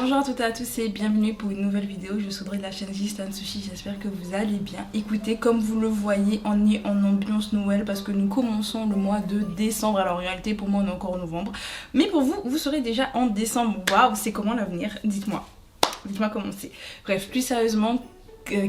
Bonjour à toutes et à tous et bienvenue pour une nouvelle vidéo. Je suis Audrey de la chaîne Gistan Sushi, j'espère que vous allez bien. Écoutez, comme vous le voyez, on est en ambiance Noël parce que nous commençons le mois de décembre. Alors en réalité pour moi on est encore en novembre, mais pour vous, vous serez déjà en décembre. Waouh, c'est comment l'avenir? Dites-moi comment c'est. Bref, plus sérieusement,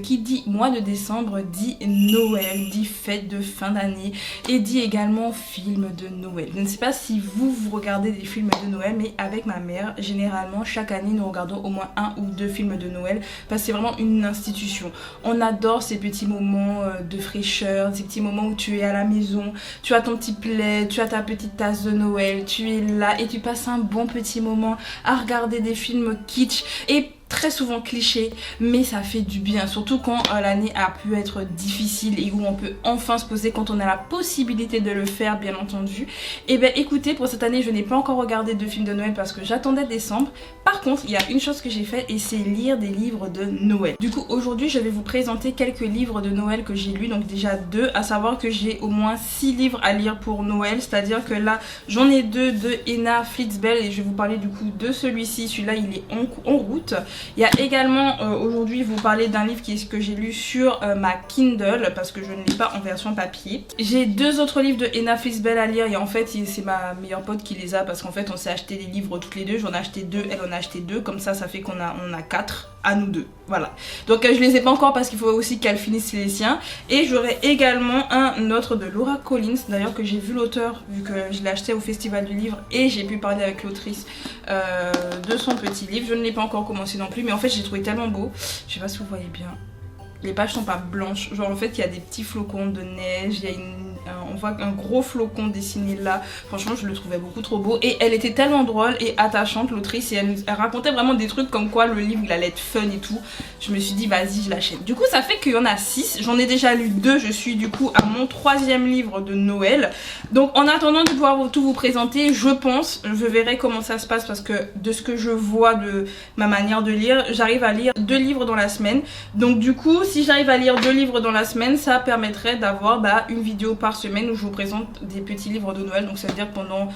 qui dit mois de décembre dit Noël, dit fête de fin d'année et dit également film de Noël. Je ne sais pas si vous regardez des films de Noël, mais avec ma mère, généralement chaque année nous regardons au moins 1 ou 2 films de Noël parce que c'est vraiment une institution. On adore ces petits moments de fraîcheur, ces petits moments où tu es à la maison, tu as ton petit plaid, tu as ta petite tasse de Noël, tu es là et tu passes un bon petit moment à regarder des films kitsch et très souvent cliché, mais ça fait du bien, surtout quand l'année a pu être difficile et où on peut enfin se poser quand on a la possibilité de le faire, bien entendu. Et bien écoutez, pour cette année je n'ai pas encore regardé de film de Noël parce que j'attendais décembre. Par contre il y a une chose que j'ai fait et c'est lire des livres de Noël. Du coup aujourd'hui je vais vous présenter quelques livres de Noël que j'ai lus, donc déjà 2, à savoir que j'ai au moins 6 livres à lire pour Noël, c'est à dire que là j'en ai 2 de Anna Flitsbell et je vais vous parler du coup de celui-ci, celui-là il est en route. Il y a également aujourd'hui vous parler d'un livre que j'ai lu sur ma Kindle parce que je ne l'ai pas en version papier. J'ai 2 autres livres de Anna Flitsbell à lire et en fait c'est ma meilleure pote qui les a parce qu'en fait on s'est acheté des livres toutes les deux. J'en ai acheté 2, elle en a acheté 2, comme ça fait qu'on a 4 à nous 2. Voilà. Donc je les ai pas encore parce qu'il faut aussi qu'elle finisse les siens. Et j'aurai également un autre de Laura Collins, d'ailleurs que j'ai vu l'auteur vu que je l'ai acheté au festival du livre et j'ai pu parler avec l'autrice de son petit livre. Je ne l'ai pas encore commencé non plus mais en fait j'ai trouvé tellement beau. Je sais pas si vous voyez bien. Les pages sont pas blanches, genre en fait il y a des petits flocons de neige, il y a on voit un gros flocon dessiné là. Franchement je le trouvais beaucoup trop beau et elle était tellement drôle et attachante l'autrice et elle racontait vraiment des trucs comme quoi le livre il allait être fun et tout. Je me suis dit vas-y je l'achète. Du coup ça fait qu'il y en a 6, j'en ai déjà lu 2, je suis du coup à mon 3e livre de Noël. Donc en attendant de pouvoir tout vous présenter, je pense, je verrai comment ça se passe parce que de ce que je vois de ma manière de lire, j'arrive à lire 2 livres dans la semaine. Donc du coup si j'arrive à lire 2 livres dans la semaine, ça permettrait d'avoir une vidéo par semaine où je vous présente des petits livres de Noël. Donc ça veut dire que pendant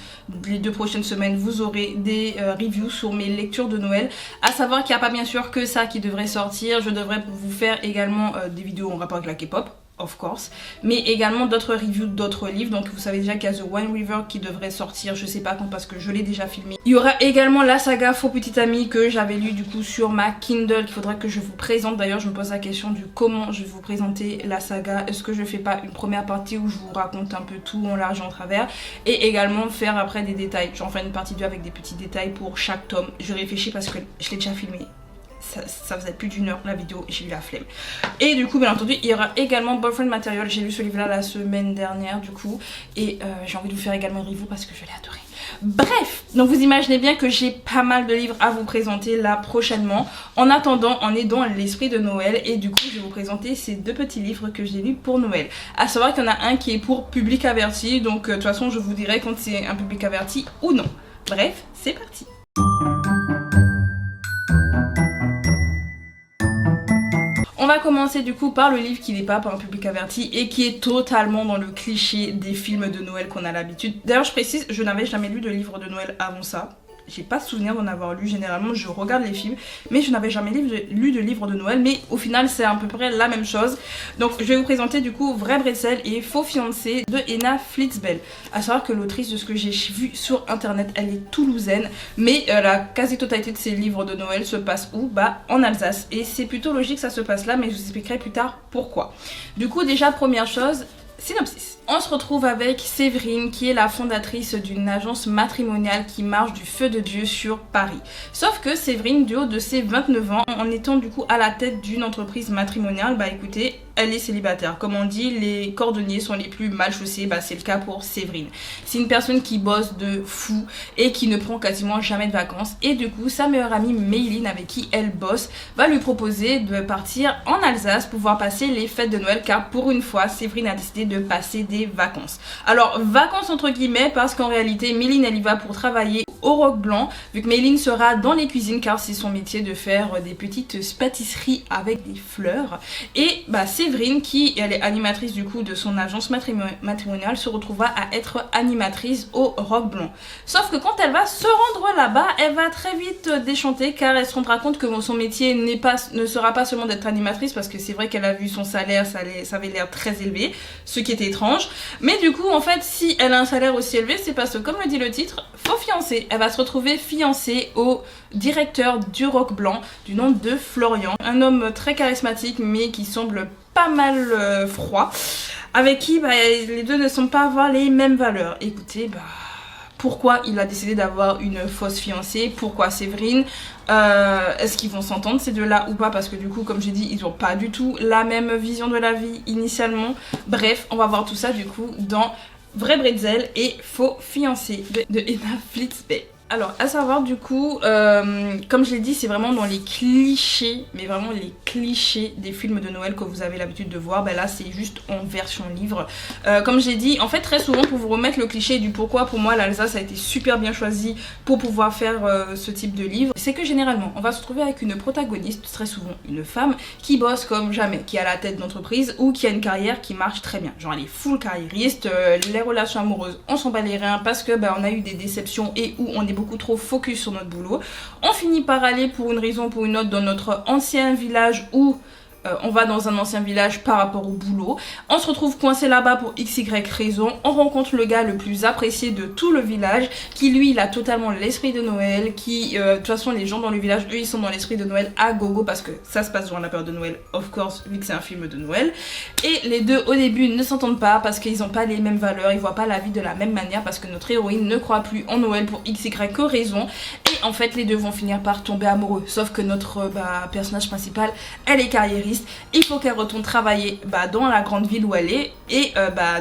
les 2 prochaines semaines vous aurez des reviews sur mes lectures de Noël. À savoir qu'il n'y a pas bien sûr que ça qui devrait sortir, je devrais vous faire également des vidéos en rapport avec la K-pop, of course, mais également d'autres reviews d'autres livres. Donc vous savez déjà qu'il y a The Wine River qui devrait sortir, je sais pas quand parce que je l'ai déjà filmé. Il y aura également la saga Faux Petit Ami que j'avais lu du coup sur ma Kindle qu'il faudra que je vous présente. D'ailleurs je me pose la question du comment je vais vous présenter la saga. Est-ce que je fais pas une première partie où je vous raconte un peu tout en large et en travers et également faire après des détails, genre faire une partie 2 avec des petits détails pour chaque tome. Je réfléchis parce que je l'ai déjà filmé. Ça faisait plus d'1 heure la vidéo, j'ai eu la flemme. Et du coup bien entendu il y aura également Boyfriend Material. J'ai lu ce livre là la semaine dernière du coup et j'ai envie de vous faire également une review parce que je l'ai adoré. Bref, donc vous imaginez bien que j'ai pas mal de livres à vous présenter là prochainement. En attendant, on est dans l'esprit de Noël et du coup je vais vous présenter ces 2 petits livres que j'ai lus pour Noël. À savoir qu'il y en a un qui est pour public averti, donc de toute façon je vous dirai quand c'est un public averti ou non. Bref, c'est parti. On va commencer du coup par le livre qui n'est pas pour un public averti et qui est totalement dans le cliché des films de Noël qu'on a l'habitude. D'ailleurs je précise, je n'avais jamais lu de livre de Noël avant ça. J'ai pas souvenir d'en avoir lu, généralement je regarde les films mais je n'avais jamais lu de livre de Noël, mais au final c'est à peu près la même chose. Donc je vais vous présenter du coup Vrai Bretzel et Faux Fiancé de Anna Flitsbell. À savoir que l'autrice, de ce que j'ai vu sur internet, elle est toulousaine, mais la quasi-totalité de ses livres de Noël se passe où? En Alsace, et c'est plutôt logique que ça se passe là, mais je vous expliquerai plus tard pourquoi. Du coup déjà première chose, synopsis. On se retrouve avec Séverine qui est la fondatrice d'une agence matrimoniale qui marche du feu de Dieu sur Paris. Sauf que Séverine, du haut de ses 29 ans, en étant du coup à la tête d'une entreprise matrimoniale, écoutez, elle est célibataire. Comme on dit, les cordonniers sont les plus mal chaussés, c'est le cas pour Séverine. C'est une personne qui bosse de fou et qui ne prend quasiment jamais de vacances. Et du coup, sa meilleure amie Mayline, avec qui elle bosse, va lui proposer de partir en Alsace pour pouvoir passer les fêtes de Noël, car pour une fois, Séverine a décidé de passer des vacances. Alors vacances entre guillemets parce qu'en réalité Méline elle y va pour travailler au Roc Blanc, vu que Méline sera dans les cuisines car c'est son métier de faire des petites pâtisseries avec des fleurs. Et bah, Séverine, qui elle est animatrice du coup de son agence matrimoniale, se retrouvera à être animatrice au Roc Blanc. Sauf que quand elle va se rendre là-bas, elle va très vite déchanter car elle se rendra compte que son métier ne sera pas seulement d'être animatrice, parce que c'est vrai qu'elle a vu son salaire, ça avait l'air très élevé, ce qui était étrange. Mais du coup en fait si elle a un salaire aussi élevé, c'est parce que comme le dit le titre, faut fiancer. Elle va se retrouver fiancée au directeur du Roc Blanc du nom de Florian, un homme très charismatique mais qui semble pas mal froid, avec qui bah, les deux ne semblent pas avoir les mêmes valeurs. Écoutez, bah pourquoi il a décidé d'avoir une fausse fiancée, pourquoi Séverine, est-ce qu'ils vont s'entendre ces deux-là ou pas, parce que du coup comme j'ai dit ils n'ont pas du tout la même vision de la vie initialement. Bref, on va voir tout ça du coup dans Vrai Bretzel et Faux Fiancé de Ena Flitzbay. Alors à savoir du coup, comme je l'ai dit, c'est vraiment dans les clichés, mais vraiment les clichés des films de Noël que vous avez l'habitude de voir. Ben là c'est juste en version livre. Comme j'ai dit, en fait très souvent pour vous remettre le cliché du pourquoi pour moi l'Alsace a été super bien choisi pour pouvoir faire ce type de livre, c'est que généralement on va se trouver avec une protagoniste, très souvent une femme, qui bosse comme jamais, qui a la tête d'entreprise ou qui a une carrière qui marche très bien. Genre elle est full carriériste, les relations amoureuses on s'en bat les reins parce que ben, on a eu des déceptions et où on est beaucoup trop focus sur notre boulot. On finit par aller pour une raison ou pour une autre dans notre ancien village où on va dans un ancien village par rapport au boulot. On se retrouve coincé là-bas pour XY raison. On rencontre le gars le plus apprécié de tout le village qui lui il a totalement l'esprit de Noël, qui de toute façon les gens dans le village eux ils sont dans l'esprit de Noël à gogo parce que ça se passe durant la période de Noël of course vu que c'est un film de Noël. Et les deux au début ne s'entendent pas parce qu'ils n'ont pas les mêmes valeurs, ils voient pas la vie de la même manière parce que notre héroïne ne croit plus en Noël pour XY raison. Et en fait les deux vont finir par tomber amoureux, sauf que notre personnage principal elle est carriériste. Il faut qu'elle retourne travailler dans la grande ville où elle est et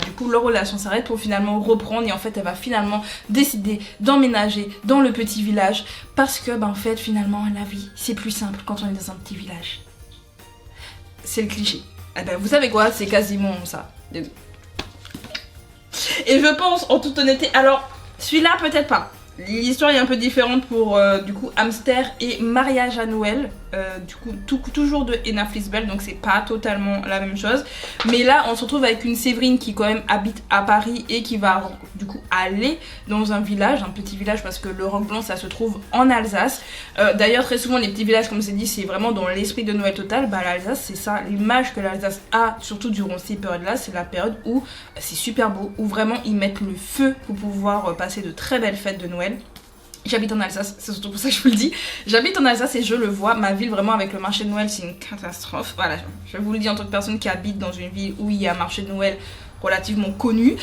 du coup leur relation s'arrête pour finalement reprendre et en fait elle va finalement décider d'emménager dans le petit village parce que en fait finalement la vie c'est plus simple quand on est dans un petit village. C'est le cliché. Eh ben vous savez quoi, c'est quasiment ça. Et je pense en toute honnêteté, alors celui-là peut-être pas. L'histoire est un peu différente pour du coup Hamster et Mariage à Noël, du coup toujours de Ena Flitzbay, donc c'est pas totalement la même chose. Mais là on se retrouve avec une Séverine qui quand même habite à Paris et qui va du coup aller dans un village, un petit village parce que le Roc Blanc ça se trouve en Alsace. D'ailleurs très souvent les petits villages comme c'est dit c'est vraiment dans l'esprit de Noël total. L'Alsace c'est ça, l'image que l'Alsace a surtout durant ces périodes là, c'est la période où c'est super beau, où vraiment ils mettent le feu pour pouvoir passer de très belles fêtes de Noël. J'habite en Alsace, c'est surtout pour ça que je vous le dis. J'habite en Alsace et je le vois, ma ville vraiment avec le marché de Noël c'est une catastrophe. Voilà, je vous le dis en tant que personne qui habite dans une ville où il y a un marché de Noël relativement connu.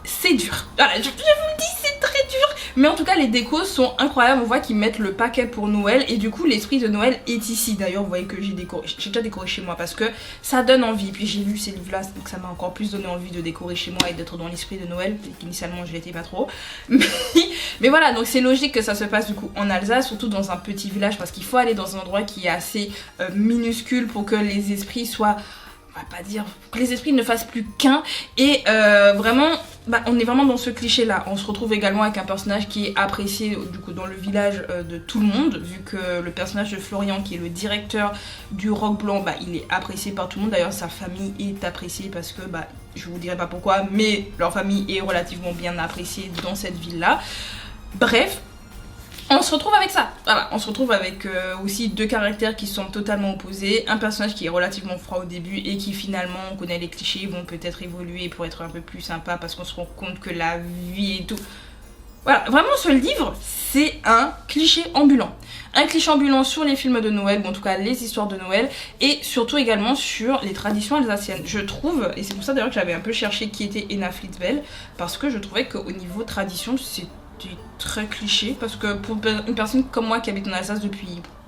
C'est dur, voilà, je vous le dis, c'est très dur. Mais en tout cas les décos sont incroyables, on voit qu'ils mettent le paquet pour Noël et du coup l'esprit de Noël est ici. D'ailleurs vous voyez que j'ai déjà décoré chez moi parce que ça donne envie. Puis j'ai lu ces livres là donc ça m'a encore plus donné envie de décorer chez moi et d'être dans l'esprit de Noël, initialement je l'étais pas trop. Mais voilà, donc c'est logique que ça se passe du coup en Alsace, surtout dans un petit village parce qu'il faut aller dans un endroit qui est assez minuscule pour que les esprits soient, on va pas dire que les esprits ne fassent plus qu'un. Et vraiment on est vraiment dans ce cliché là. On se retrouve également avec un personnage qui est apprécié du coup dans le village de tout le monde, vu que le personnage de Florian qui est le directeur du Roc Blanc il est apprécié par tout le monde. D'ailleurs sa famille est appréciée parce que je vous dirai pas pourquoi, mais leur famille est relativement bien appréciée dans cette ville là. Bref, on se retrouve avec ça, voilà, on se retrouve avec aussi deux caractères qui sont totalement opposés, un personnage qui est relativement froid au début et qui finalement, on connaît les clichés, vont peut-être évoluer pour être un peu plus sympa parce qu'on se rend compte que la vie et tout. Voilà, vraiment ce livre, c'est un cliché ambulant. Un cliché ambulant sur les films de Noël, ou en tout cas les histoires de Noël, et surtout également sur les traditions alsaciennes. Je trouve, et c'est pour ça d'ailleurs que j'avais un peu cherché qui était Ena Flitzbay, parce que je trouvais qu'au niveau tradition, c'est très cliché parce que pour une personne comme moi qui habite en Alsace depuis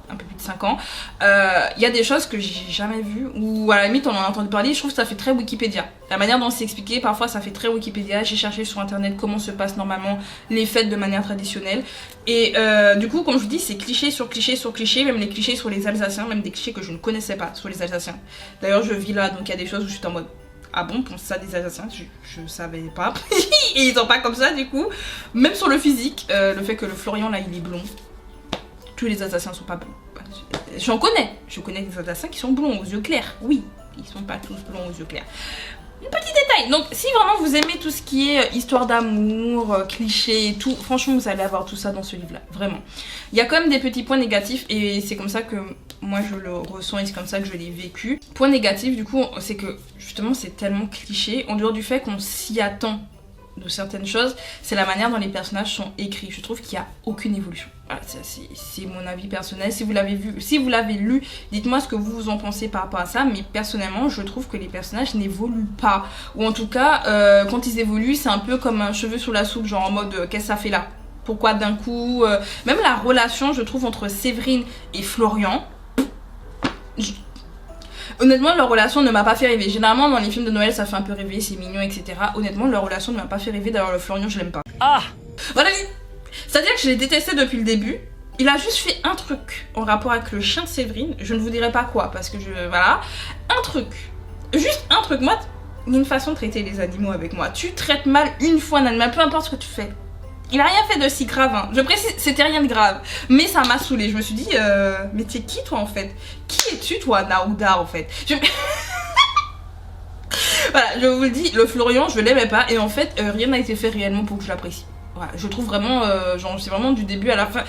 un peu plus de 5 ans, il y a des choses que j'ai jamais vues ou à la limite on en a entendu parler. Je trouve que ça fait très Wikipédia, la manière dont c'est expliqué parfois ça fait très Wikipédia. J'ai cherché sur internet comment se passent normalement les fêtes de manière traditionnelle et du coup comme je vous dis c'est cliché sur cliché sur cliché, même les clichés sur les Alsaciens, même des clichés que je ne connaissais pas sur les Alsaciens. D'ailleurs je vis là donc il y a des choses où je suis en mode ah bon, pour ça des Alsaciens, je savais pas. Et ils sont pas comme ça du coup. Même sur le physique, le fait que le Florian là il est blond. Tous les Alsaciens sont pas blonds. J'en connais. Je connais des Alsaciens qui sont blonds aux yeux clairs. Oui, ils sont pas tous blonds aux yeux clairs. Petit détail. Donc si vraiment vous aimez tout ce qui est histoire d'amour, clichés et tout, franchement vous allez avoir tout ça dans ce livre là, vraiment. Il y a quand même des petits points négatifs et c'est comme ça que moi je le ressens et c'est comme ça que je l'ai vécu. Point négatif du coup c'est que justement c'est tellement cliché, en dehors du fait qu'on s'y attend de certaines choses, c'est la manière dont les personnages sont écrits. Je trouve qu'il n'y a aucune évolution. Voilà, c'est mon avis personnel. Si vous l'avez vu, si vous l'avez lu, dites-moi ce que vous en pensez par rapport à ça. Mais personnellement, je trouve que les personnages n'évoluent pas. Ou en tout cas, quand ils évoluent, c'est un peu comme un cheveu sur la soupe, genre en mode qu'est-ce que ça fait là? Pourquoi d'un coup même la relation, je trouve, entre Séverine et Florian. Honnêtement, leur relation ne m'a pas fait rêver. Généralement, dans les films de Noël, ça fait un peu rêver, c'est mignon, etc. Honnêtement, leur relation ne m'a pas fait rêver. D'ailleurs, le Florian, je l'aime pas. Ah! Voilà, c'est-à-dire que je l'ai détesté depuis le début. Il a juste fait un truc en rapport avec le chien de Séverine. Je ne vous dirai pas quoi, parce que voilà. Un truc. Juste un truc. Moi, il y a une façon de traiter les animaux avec moi. Tu traites mal une fois un animal, peu importe ce que tu fais. Il a rien fait de si grave, hein. Je précise, c'était rien de grave. Mais ça m'a saoulée. Je me suis dit, mais t'es qui toi en fait? Qui es-tu toi, Naouda en fait? Voilà, je vous le dis, le Florian, je l'aimais pas. Et en fait, rien n'a été fait réellement pour que je l'apprécie. Voilà, je trouve vraiment, genre, c'est vraiment du début à la fin.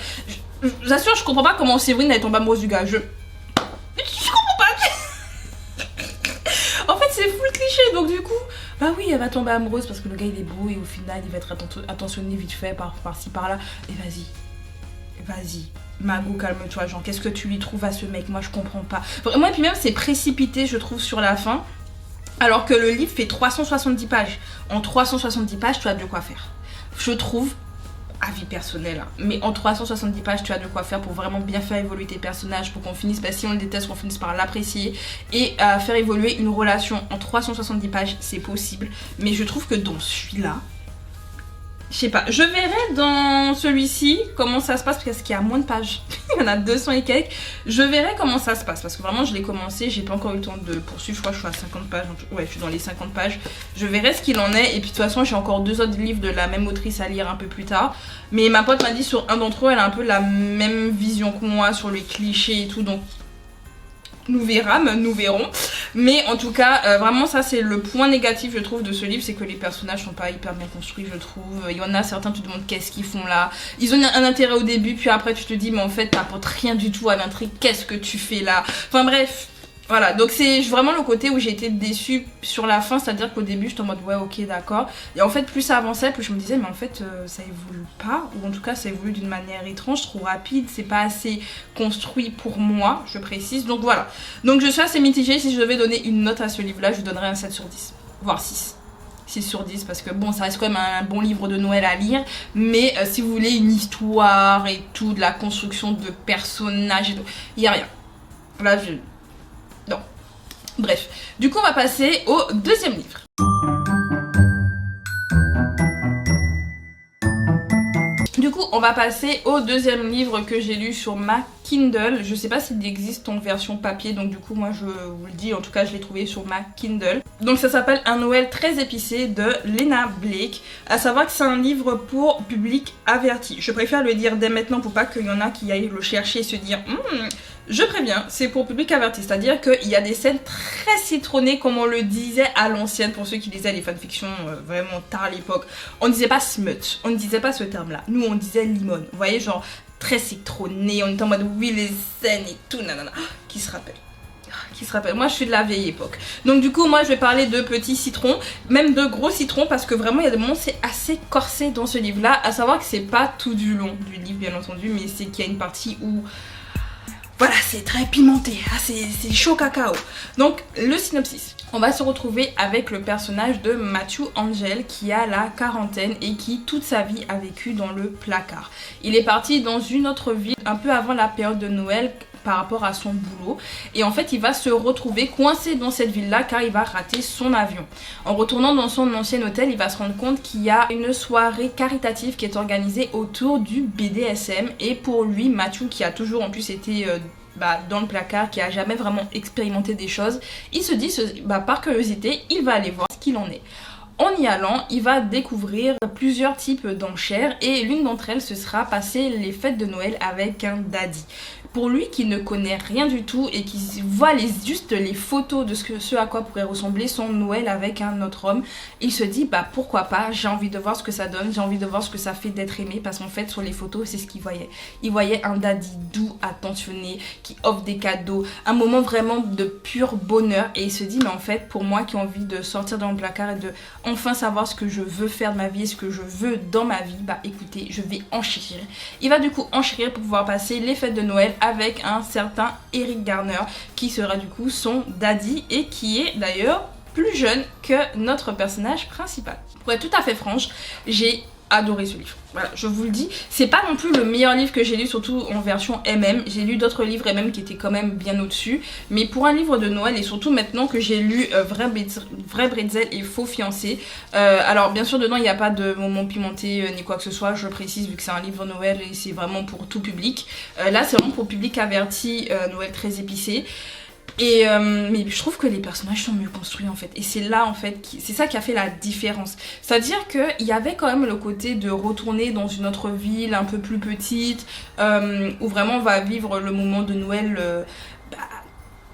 Je vous assure, je comprends pas comment Séverine est tombée amoureuse du gars. Je comprends pas. En fait, c'est full cliché, donc du coup. Bah oui, elle va tomber amoureuse parce que le gars il est beau et au final il va être attentionné vite fait par-ci par-là. Et vas-y, Margot, calme-toi, genre qu'est-ce que tu lui trouves à ce mec? Moi je comprends pas. Vraiment, et puis même c'est précipité, je trouve, sur la fin. Alors que le livre fait 370 pages. En 370 pages, tu as de quoi faire. Je trouve, avis personnel, hein, mais en 370 pages, tu as de quoi faire pour vraiment bien faire évoluer tes personnages, pour qu'on finisse, bah, si on le déteste, qu'on finisse par l'apprécier et faire évoluer une relation en 370 pages, c'est possible. Mais je trouve que dans celui-là, je sais pas, je verrai dans celui-ci comment ça se passe parce qu'il y a moins de pages. Il y en a 200 et quelques. Je verrai comment ça se passe parce que vraiment je l'ai commencé, j'ai pas encore eu le temps de poursuivre. Je crois que je suis à 50 pages. Ouais, je suis dans les 50 pages. Je verrai ce qu'il en est. Et puis de toute façon, j'ai encore 2 autres livres de la même autrice à lire un peu plus tard. Mais ma pote m'a dit sur un d'entre eux, elle a un peu la même vision que moi sur les clichés et tout. Donc nous verrons. Mais en tout cas, vraiment ça c'est le point négatif je trouve de ce livre, c'est que les personnages sont pas hyper bien construits je trouve. Il y en a certains, tu te demandes qu'est-ce qu'ils font là. Ils ont un intérêt au début, puis après tu te dis mais en fait t'apportes rien du tout à l'intrigue, qu'est-ce que tu fais là. Enfin bref, voilà, donc c'est vraiment le côté où j'ai été déçue sur la fin, c'est-à-dire qu'au début j'étais en mode ouais ok d'accord, et en fait plus ça avançait, plus je me disais mais en fait ça évolue pas, ou en tout cas ça évolue d'une manière étrange, trop rapide, c'est pas assez construit pour moi, je précise, donc voilà. Donc je suis assez mitigée, si je devais donner une note à ce livre là, je lui donnerais un 7 sur 10, voire 6. 6 sur 10 parce que bon ça reste quand même un bon livre de Noël à lire, mais si vous voulez une histoire et tout, de la construction de personnages et tout, il y a rien. Là non. Bref, du coup on va passer au deuxième livre. Du coup on va passer au deuxième livre que j'ai lu sur ma Kindle. Je sais pas s'il existe en version papier, donc du coup moi je vous le dis, en tout cas je l'ai trouvé sur ma Kindle. Donc ça s'appelle Un Noël très épicé de Lena Blake. À savoir que c'est un livre pour public averti. Je préfère le dire dès maintenant pour pas qu'il y en a qui aillent le chercher et se dire je préviens, c'est pour public averti, c'est-à-dire qu'il y a des scènes très citronnées comme on le disait à l'ancienne pour ceux qui lisaient les fanfictions vraiment tard à l'époque. On disait pas smut, on ne disait pas ce terme-là. Nous on disait limon. Vous voyez, genre très citronné, on était en mode oui les scènes et tout, nanana. Qui se rappelle? Moi je suis de la vieille époque. Donc du coup moi je vais parler de petits citrons, même de gros citrons, parce que vraiment il y a des moments c'est assez corsé dans ce livre là. À savoir que c'est pas tout du long du livre bien entendu, mais c'est qu'il y a une partie où voilà, c'est très pimenté, ah, c'est chaud cacao. Donc le synopsis, on va se retrouver avec le personnage de Matthew Angel qui a la quarantaine et qui toute sa vie a vécu dans le placard. Il est parti dans une autre ville un peu avant la période de Noël par rapport à son boulot, et en fait il va se retrouver coincé dans cette ville là car il va rater son avion. En retournant dans son ancien hôtel, il va se rendre compte qu'il y a une soirée caritative qui est organisée autour du BDSM, et pour lui, Matthew, qui a toujours en plus été dans le placard, qui a jamais vraiment expérimenté des choses, il se dit, par curiosité, il va aller voir ce qu'il en est. En y allant, il va découvrir plusieurs types d'enchères et l'une d'entre elles, ce sera passer les fêtes de Noël avec un daddy. Pour lui qui ne connaît rien du tout et qui voit juste les photos de ce à quoi pourrait ressembler son Noël avec un autre homme, il se dit pourquoi pas, j'ai envie de voir ce que ça donne, j'ai envie de voir ce que ça fait d'être aimé, parce qu'en fait sur les photos c'est ce qu'il voyait. Il voyait un daddy doux, attentionné, qui offre des cadeaux, un moment vraiment de pur bonheur, et il se dit mais en fait pour moi qui ai envie de sortir de mon placard et de enfin savoir ce que je veux faire de ma vie et ce que je veux dans ma vie, écoutez, je vais enchérir. Il va du coup enchérir pour pouvoir passer les fêtes de Noël avec un certain Eric Garner qui sera du coup son daddy et qui est d'ailleurs plus jeune que notre personnage principal. Pour être tout à fait franche, j'ai adoré ce livre. Voilà, je vous le dis, c'est pas non plus le meilleur livre que j'ai lu, surtout en version MM. J'ai lu d'autres livres MM qui étaient quand même bien au-dessus, mais pour un livre de Noël et surtout maintenant que j'ai lu Vrai Bretzel et Faux Fiancé, alors bien sûr dedans il n'y a pas de moment pimenté ni quoi que ce soit, je précise vu que c'est un livre Noël et c'est vraiment pour tout public. Là c'est vraiment pour public averti, Noël très épicé. Et mais je trouve que les personnages sont mieux construits en fait, et c'est là en fait c'est ça qui a fait la différence. C'est à dire qu'il y avait quand même le côté de retourner dans une autre ville un peu plus petite, où vraiment on va vivre le moment de Noël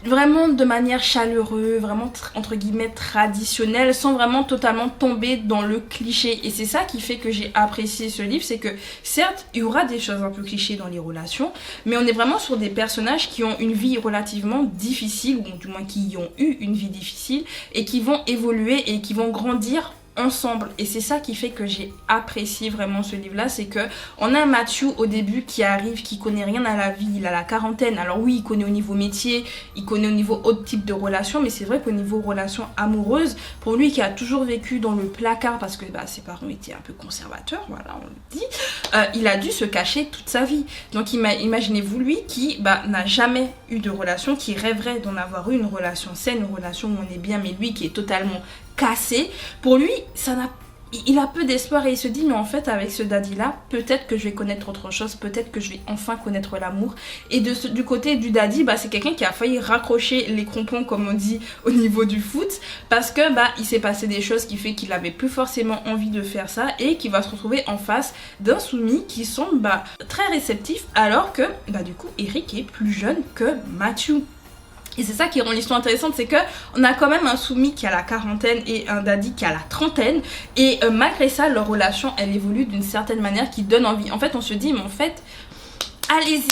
vraiment de manière chaleureuse, vraiment entre guillemets traditionnelle, sans vraiment totalement tomber dans le cliché. Et c'est ça qui fait que j'ai apprécié ce livre, c'est que certes il y aura des choses un peu clichés dans les relations, mais on est vraiment sur des personnages qui ont une vie relativement difficile, ou du moins qui ont eu une vie difficile, et qui vont évoluer et qui vont grandir ensemble. Et c'est ça qui fait que j'ai apprécié vraiment ce livre là, c'est que on a un Matthew au début qui arrive, qui connaît rien à la vie, il a la quarantaine, alors oui il connaît au niveau métier, il connaît au niveau autre type de relation, mais c'est vrai qu'au niveau relation amoureuse, pour lui qui a toujours vécu dans le placard parce que ses parents étaient un peu conservateurs, voilà on le dit, il a dû se cacher toute sa vie. Donc imaginez-vous lui qui n'a jamais eu de relation, qui rêverait d'en avoir une relation saine, une relation où on est bien, mais lui qui est totalement cassé, pour lui il a peu d'espoir et il se dit mais en fait avec ce daddy là peut-être que je vais connaître autre chose, peut-être que je vais enfin connaître l'amour. Et du côté du daddy c'est quelqu'un qui a failli raccrocher les crampons comme on dit au niveau du foot, parce que il s'est passé des choses qui fait qu'il avait plus forcément envie de faire ça et qu'il va se retrouver en face d'un soumis qui semble très réceptif, alors que du coup Eric est plus jeune que Matthew. Et c'est ça qui rend l'histoire intéressante, c'est que on a quand même un soumis qui a la quarantaine et un daddy qui a la trentaine, et malgré ça leur relation elle évolue d'une certaine manière qui donne envie. En fait on se dit mais en fait allez-y,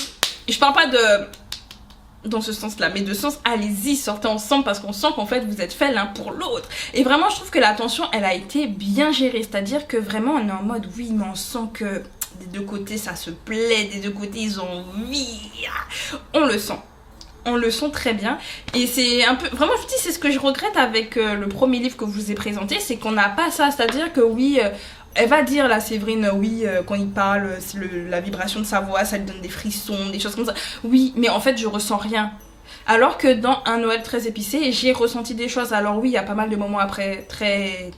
et je parle pas de dans ce sens là, mais de sens allez-y, sortez ensemble, parce qu'on sent qu'en fait vous êtes faits l'un pour l'autre. Et vraiment je trouve que la tension elle a été bien gérée, c'est à dire que vraiment on est en mode oui mais on sent que des deux côtés ça se plaît, des deux côtés ils ont envie, on le sent. On le sent très bien, et c'est un peu vraiment je vous dis c'est ce que je regrette avec le premier livre que je vous ai présenté, c'est qu'on n'a pas ça, c'est à dire que oui elle va dire la Séverine oui quand il parle la vibration de sa voix ça lui donne des frissons, des choses comme ça, oui mais en fait je ressens rien. Alors que dans un Noël très épicé j'ai ressenti des choses. Alors oui il y a pas mal de moments après très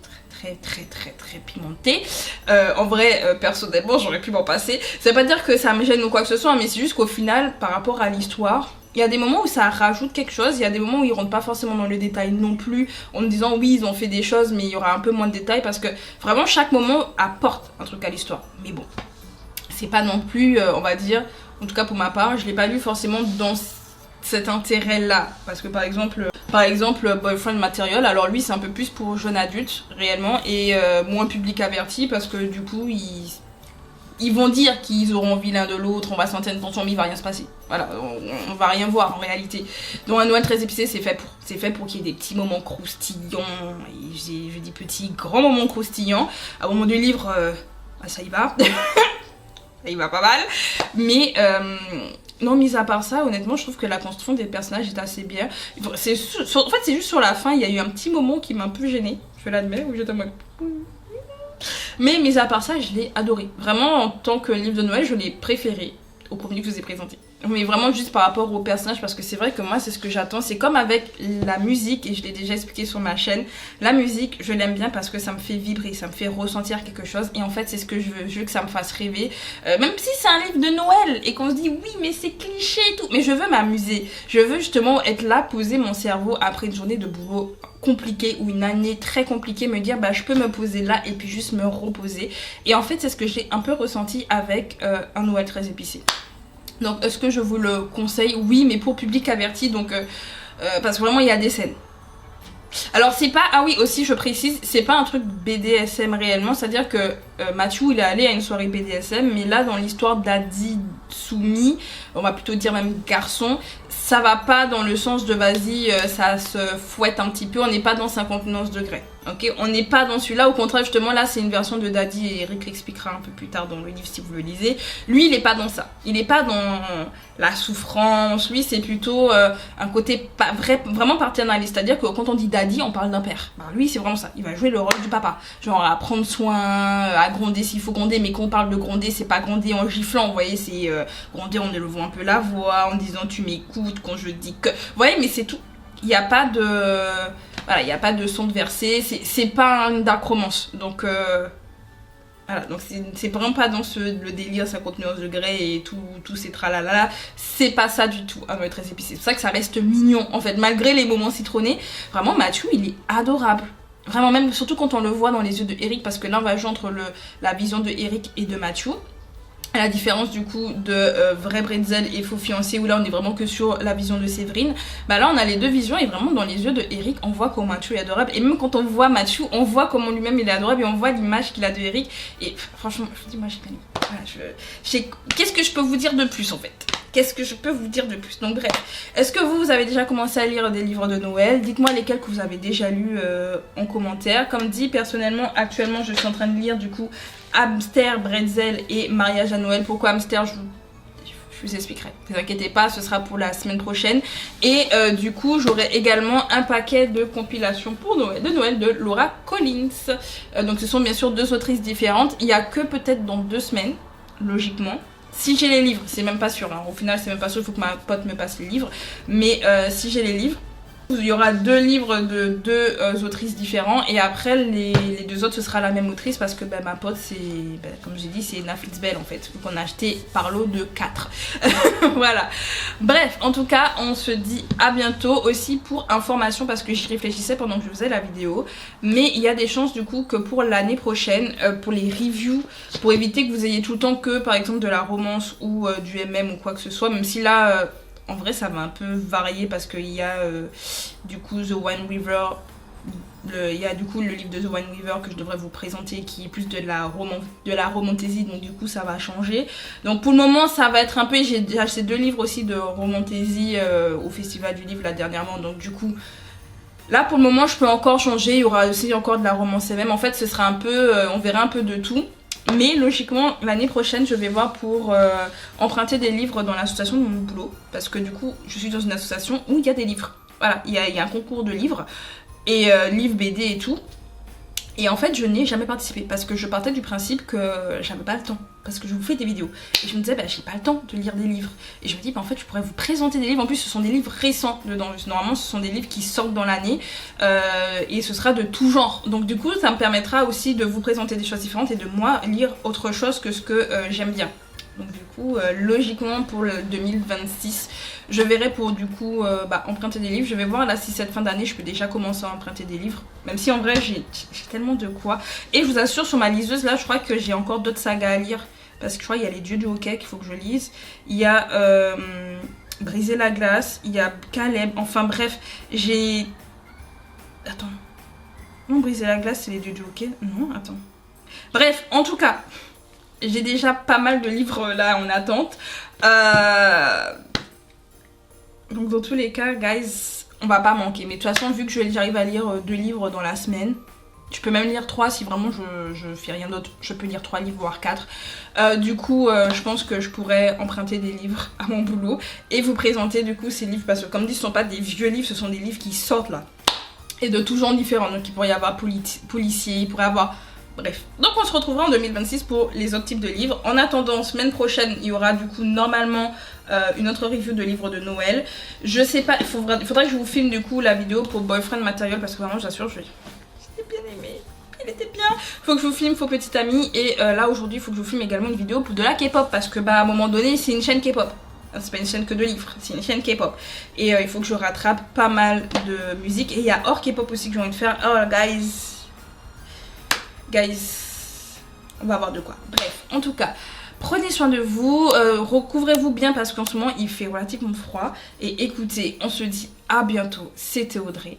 pimenté. En vrai personnellement j'aurais pu m'en passer, ça veut pas dire que ça me gêne ou quoi que ce soit, mais c'est juste qu'au final par rapport à l'histoire il y a des moments où ça rajoute quelque chose, il y a des moments où ils rentrent pas forcément dans le détail non plus, en me disant oui ils ont fait des choses mais il y aura un peu moins de détails, parce que vraiment chaque moment apporte un truc à l'histoire. Mais bon, c'est pas non plus on va dire, en tout cas pour ma part je l'ai pas lu forcément dans cet intérêt là, parce que par exemple Boyfriend Material, alors lui c'est un peu plus pour jeunes adultes réellement, et moins public averti, parce que du coup ils vont dire qu'ils auront envie l'un de l'autre, on va sentir une tension mais il va rien se passer. Voilà, on va rien voir en réalité. Donc un Noël très épicé c'est fait pour qu'il y ait des petits moments croustillants, et je dis petits, grands moments croustillants. À un moment du livre, ça y va. Ça y va pas mal. Mais non, mis à part ça, honnêtement je trouve que la construction des personnages est assez bien. En fait c'est juste sur la fin, il y a eu un petit moment qui m'a un peu gênée, je vais l'admettre, où j'étais en mode... Mais mis à part ça, je l'ai adoré. Vraiment, en tant que livre de Noël, je l'ai préféré au premier que je vous ai présenté. mais vraiment juste par rapport au personnage, parce que c'est vrai que moi c'est ce que j'attends. C'est comme avec la musique, et je l'ai déjà expliqué sur ma chaîne, la musique je l'aime bien parce que ça me fait vibrer, ça me fait ressentir quelque chose, et en fait c'est ce que je veux que ça me fasse rêver, même si c'est un livre de Noël et qu'on se dit oui mais c'est cliché et tout, mais je veux m'amuser, je veux justement être là, poser mon cerveau après une journée de boulot compliquée ou une année très compliquée, me dire bah je peux me poser là et puis juste me reposer. Et en fait c'est ce que j'ai un peu ressenti avec un Noël très épicé. Donc est-ce que je vous le conseille? Oui, mais pour public averti, donc parce que vraiment il y a des scènes. Alors c'est pas, ah oui aussi je précise, c'est pas un truc BDSM réellement, c'est à dire que Matthew il est allé à une soirée BDSM, mais là dans l'histoire d'Adi soumis, on va plutôt dire même garçon, ça va pas dans le sens de vas-y ça se fouette un petit peu, on n'est pas dans 59 degrés, ok, on n'est pas dans celui-là, au contraire justement là c'est une version de Daddy et Eric l'expliquera un peu plus tard dans le livre si vous le lisez. Lui il est pas dans ça, il est pas dans la souffrance, lui c'est plutôt un côté pas vraiment paternaliste, c'est à dire que quand on dit Daddy on parle d'un père, bah, lui c'est vraiment ça, il va jouer le rôle du papa, genre à prendre soin, à gronder s'il faut gronder, mais quand on parle de gronder c'est pas gronder en giflant, vous voyez, c'est gronder en élevant un peu la voix, en disant tu m'écoutes quand je dis que, vous voyez, mais c'est tout, il n'y a pas de voilà, il n'y a pas de son de verset, c'est pas un dark romance, donc voilà, donc c'est vraiment pas dans le délire 59 degrés et tous ces tralala, c'est pas ça du tout, un Noël très épicé. C'est pour ça que ça reste mignon en fait, malgré les moments citronnés. Vraiment Matthew il est adorable, vraiment, même surtout quand on le voit dans les yeux de Eric, parce que là on va jouer entre la vision de Eric et de Matthew. À la différence du coup de Vrai Bretzel et Faux Fiancé, où là on est vraiment que sur la vision de Séverine, bah là on a les deux visions, et vraiment dans les yeux de Eric on voit comment Matthew est adorable, et même quand on voit Matthew on voit comment lui-même il est adorable, et on voit l'image qu'il a de Eric, et franchement je vous dis moi j'ai gagné. Voilà, qu'est-ce que je peux vous dire de plus en fait? Qu'est-ce que je peux vous dire de plus? Donc bref, est-ce que vous avez déjà commencé à lire des livres de Noël? Dites-moi lesquels que vous avez déjà lus en commentaire. Comme dit, personnellement actuellement je suis en train de lire du coup Hamster, Bretzel et Mariage à Noël. Pourquoi Hamster? Je vous expliquerai, ne vous inquiétez pas, ce sera pour la semaine prochaine. Et du coup j'aurai également un paquet de compilations pour Noël, de Noël de Laura Collins. Donc ce sont bien sûr deux autrices différentes. Il n'y a que peut-être dans 2 semaines, logiquement. Si j'ai les livres, c'est même pas sûr, hein. Au final c'est même pas sûr, il faut que ma pote me passe les livres. Mais si j'ai les livres, il y aura 2 livres de 2 autrices différents, et après les 2 autres ce sera la même autrice, parce que ma pote c'est, comme j'ai dit, c'est Ena Flitzbel en fait, donc on a acheté par lot de 4. Voilà, bref, en tout cas on se dit à bientôt. Aussi pour information, parce que j'y réfléchissais pendant que je faisais la vidéo, mais il y a des chances du coup que pour l'année prochaine, pour les reviews, pour éviter que vous ayez tout le temps que par exemple de la romance ou du MM ou quoi que ce soit, même si là en vrai ça va un peu varier, parce qu'il y a du coup The Wine River, il y a du coup le livre de The Wine River que je devrais vous présenter, qui est plus de la romantaisie, donc du coup ça va changer. Donc pour le moment ça va être un peu, j'ai acheté 2 livres aussi de romantaisie au festival du livre là dernièrement, donc du coup là pour le moment je peux encore changer, il y aura aussi encore de la romance même, en fait ce sera un peu, on verra un peu de tout. Mais logiquement l'année prochaine je vais voir pour emprunter des livres dans l'association de mon boulot, parce que du coup je suis dans une association où il y a des livres. Voilà, il y a un concours de livres, et livres BD et tout. Et en fait je n'ai jamais participé, parce que je partais du principe que j'avais pas le temps, parce que je vous fais des vidéos et je me disais j'ai pas le temps de lire des livres, et je me dis en fait je pourrais vous présenter des livres. En plus ce sont des livres récents dedans, normalement ce sont des livres qui sortent dans l'année, et ce sera de tout genre, donc du coup ça me permettra aussi de vous présenter des choses différentes et de moi lire autre chose que ce que j'aime bien. Donc du coup logiquement pour le 2026 je verrai pour du coup emprunter des livres. Je vais voir là si cette fin d'année je peux déjà commencer à emprunter des livres, même si en vrai j'ai tellement de quoi. Et je vous assure sur ma liseuse là je crois que j'ai encore d'autres sagas à lire, parce que je crois qu'il y a les dieux du hockey qu'il faut que je lise, il y a Briser la glace, il y a Caleb, enfin bref j'ai... Attends, non, Briser la glace c'est les dieux du hockey, non attends, bref en tout cas j'ai déjà pas mal de livres là en attente. Donc dans tous les cas, guys, on va pas manquer. Mais de toute façon, vu que j'arrive à lire 2 livres dans la semaine, je peux même lire 3 si vraiment je fais rien d'autre. Je peux lire 3 livres, voire 4. Du coup, je pense que je pourrais emprunter des livres à mon boulot et vous présenter du coup ces livres. Parce que comme dit, ce ne sont pas des vieux livres, ce sont des livres qui sortent là. Et de tout genre différents. Donc il pourrait y avoir policier, il pourrait y avoir... Bref, donc on se retrouvera en 2026 pour les autres types de livres. En attendant, semaine prochaine, il y aura du coup normalement une autre review de livres de Noël. Je sais pas, il faudrait que je vous filme du coup la vidéo pour Boyfriend Material parce que vraiment j'assure, j'ai bien aimé. Il était bien. Faut que je vous filme Faux Petit Ami et là aujourd'hui il faut que je vous filme également une vidéo pour de la K-pop parce que bah à un moment donné c'est une chaîne K-pop. C'est pas une chaîne que de livres, c'est une chaîne K-pop. Et il faut que je rattrape pas mal de musique. Et il y a hors K-pop aussi que j'ai envie de faire. Oh guys, on va voir de quoi. Bref, en tout cas, prenez soin de vous, recouvrez-vous bien parce qu'en ce moment il fait relativement froid. Et écoutez, on se dit à bientôt. C'était Audrey.